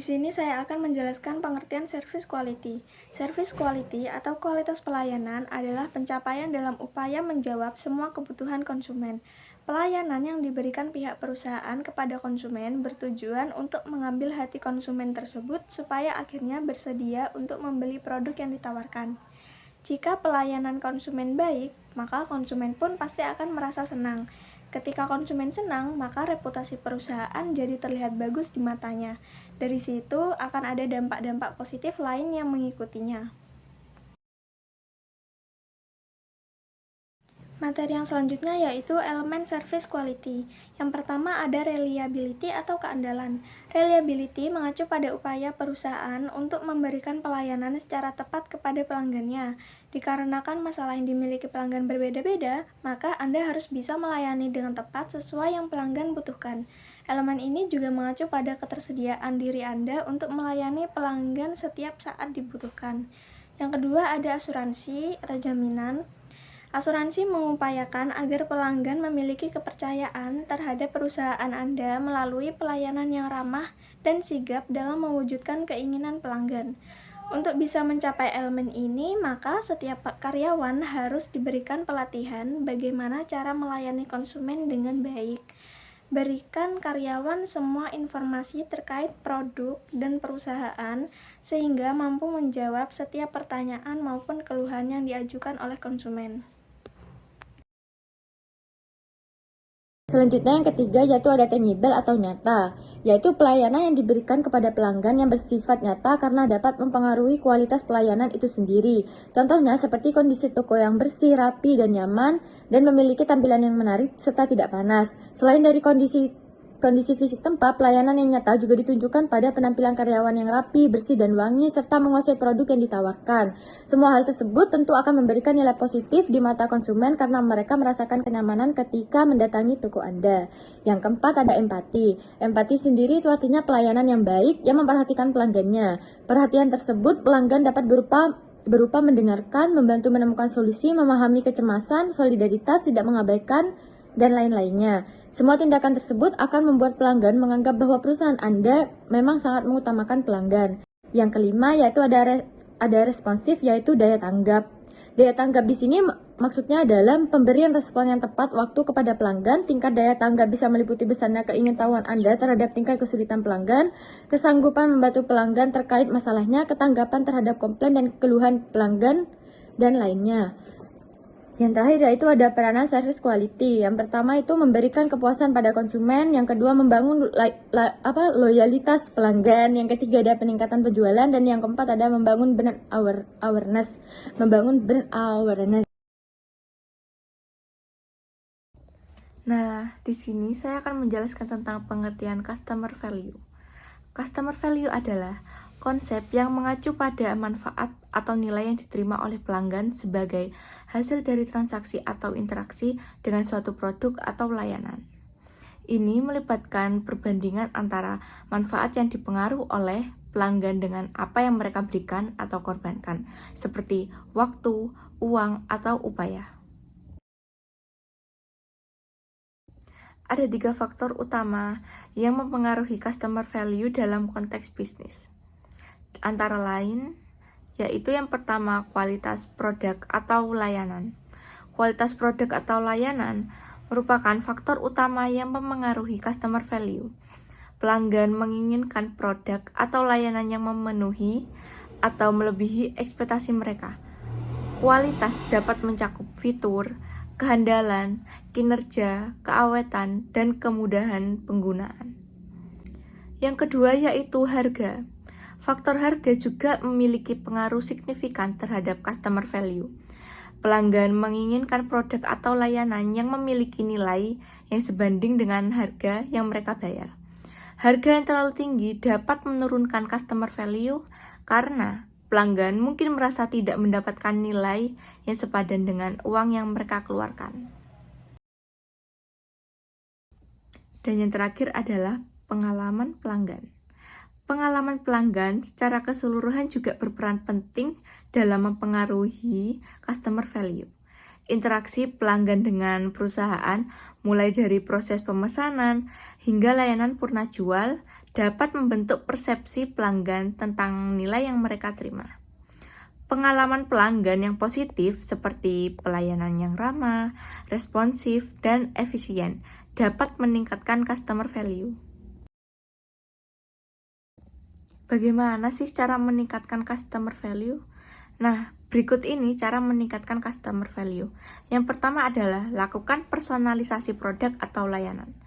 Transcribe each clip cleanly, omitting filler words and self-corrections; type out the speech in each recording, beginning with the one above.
sini saya akan menjelaskan pengertian service quality. Service quality atau kualitas pelayanan adalah pencapaian dalam upaya menjawab semua kebutuhan konsumen. Pelayanan yang diberikan pihak perusahaan kepada konsumen bertujuan untuk mengambil hati konsumen tersebut supaya akhirnya bersedia untuk membeli produk yang ditawarkan. Jika pelayanan konsumen baik, maka konsumen pun pasti akan merasa senang. Ketika konsumen senang, maka reputasi perusahaan jadi terlihat bagus di matanya. Dari situ akan ada dampak-dampak positif lain yang mengikutinya. Materi yang selanjutnya yaitu elemen service quality. Yang pertama ada reliability atau keandalan. Reliability mengacu pada upaya perusahaan untuk memberikan pelayanan secara tepat kepada pelanggannya. Dikarenakan masalah yang dimiliki pelanggan berbeda-beda, maka Anda harus bisa melayani dengan tepat sesuai yang pelanggan butuhkan. Elemen ini juga mengacu pada ketersediaan diri Anda untuk melayani pelanggan setiap saat dibutuhkan. Yang kedua ada asuransi atau jaminan. Asuransi mengupayakan agar pelanggan memiliki kepercayaan terhadap perusahaan Anda melalui pelayanan yang ramah dan sigap dalam mewujudkan keinginan pelanggan. Untuk bisa mencapai elemen ini, maka setiap karyawan harus diberikan pelatihan bagaimana cara melayani konsumen dengan baik. Berikan karyawan semua informasi terkait produk dan perusahaan sehingga mampu menjawab setiap pertanyaan maupun keluhan yang diajukan oleh konsumen. Selanjutnya yang ketiga yaitu ada tangible atau nyata, yaitu pelayanan yang diberikan kepada pelanggan yang bersifat nyata karena dapat mempengaruhi kualitas pelayanan itu sendiri. Contohnya seperti kondisi toko yang bersih, rapi, dan nyaman, dan memiliki tampilan yang menarik serta tidak panas. Selain dari kondisi fisik tempat, pelayanan yang nyata juga ditunjukkan pada penampilan karyawan yang rapi, bersih, dan wangi, serta menguasai produk yang ditawarkan. Semua hal tersebut tentu akan memberikan nilai positif di mata konsumen karena mereka merasakan kenyamanan ketika mendatangi toko Anda. Yang keempat ada empati. Empati sendiri itu artinya pelayanan yang baik yang memperhatikan pelanggannya. Perhatian tersebut pelanggan dapat berupa mendengarkan, membantu menemukan solusi, memahami kecemasan, solidaritas, tidak mengabaikan, dan lain-lainnya. Semua tindakan tersebut akan membuat pelanggan menganggap bahwa perusahaan Anda memang sangat mengutamakan pelanggan. Yang kelima yaitu ada responsif, yaitu daya tanggap. Daya tanggap di sini maksudnya adalah pemberian respon yang tepat waktu kepada pelanggan. Tingkat daya tanggap bisa meliputi besarnya keingintahuan Anda terhadap tingkat kesulitan pelanggan, kesanggupan membantu pelanggan terkait masalahnya, ketanggapan terhadap komplain dan keluhan pelanggan, dan lainnya. Yang terakhir yaitu ada peranan service quality. Yang pertama itu memberikan kepuasan pada konsumen, yang kedua membangun loyalitas pelanggan, yang ketiga ada peningkatan penjualan, dan yang keempat ada membangun brand awareness. Nah, di sini saya akan menjelaskan tentang pengertian customer value. Customer value adalah konsep yang mengacu pada manfaat atau nilai yang diterima oleh pelanggan sebagai hasil dari transaksi atau interaksi dengan suatu produk atau layanan. Ini melibatkan perbandingan antara manfaat yang dipengaruhi oleh pelanggan dengan apa yang mereka berikan atau korbankan, seperti waktu, uang, atau upaya. Ada 3 faktor utama yang mempengaruhi customer value dalam konteks bisnis. Antara lain, yaitu yang pertama kualitas produk atau layanan. Kualitas produk atau layanan merupakan faktor utama yang mempengaruhi customer value. Pelanggan menginginkan produk atau layanan yang memenuhi atau melebihi ekspektasi mereka. Kualitas dapat mencakup fitur, kehandalan, kinerja, keawetan, dan kemudahan penggunaan. Yang kedua yaitu harga. Faktor harga juga memiliki pengaruh signifikan terhadap customer value. Pelanggan menginginkan produk atau layanan yang memiliki nilai yang sebanding dengan harga yang mereka bayar. Harga yang terlalu tinggi dapat menurunkan customer value karena pelanggan mungkin merasa tidak mendapatkan nilai yang sepadan dengan uang yang mereka keluarkan. Dan yang terakhir adalah pengalaman pelanggan. Pengalaman pelanggan secara keseluruhan juga berperan penting dalam mempengaruhi customer value. Interaksi pelanggan dengan perusahaan mulai dari proses pemesanan hingga layanan purna jual dapat membentuk persepsi pelanggan tentang nilai yang mereka terima. Pengalaman pelanggan yang positif seperti pelayanan yang ramah, responsif, dan efisien dapat meningkatkan customer value. Bagaimana sih cara meningkatkan customer value? Nah, berikut ini cara meningkatkan customer value. Yang pertama adalah lakukan personalisasi produk atau layanan.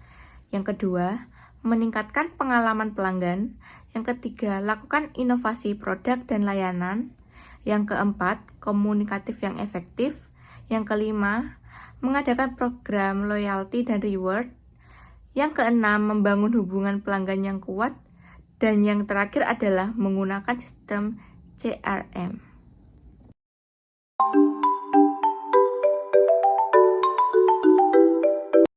Yang kedua, meningkatkan pengalaman pelanggan. Yang ketiga, lakukan inovasi produk dan layanan. Yang keempat, komunikatif yang efektif. Yang kelima, mengadakan program loyalty dan reward. Yang keenam, membangun hubungan pelanggan yang kuat. Dan yang terakhir adalah menggunakan sistem CRM.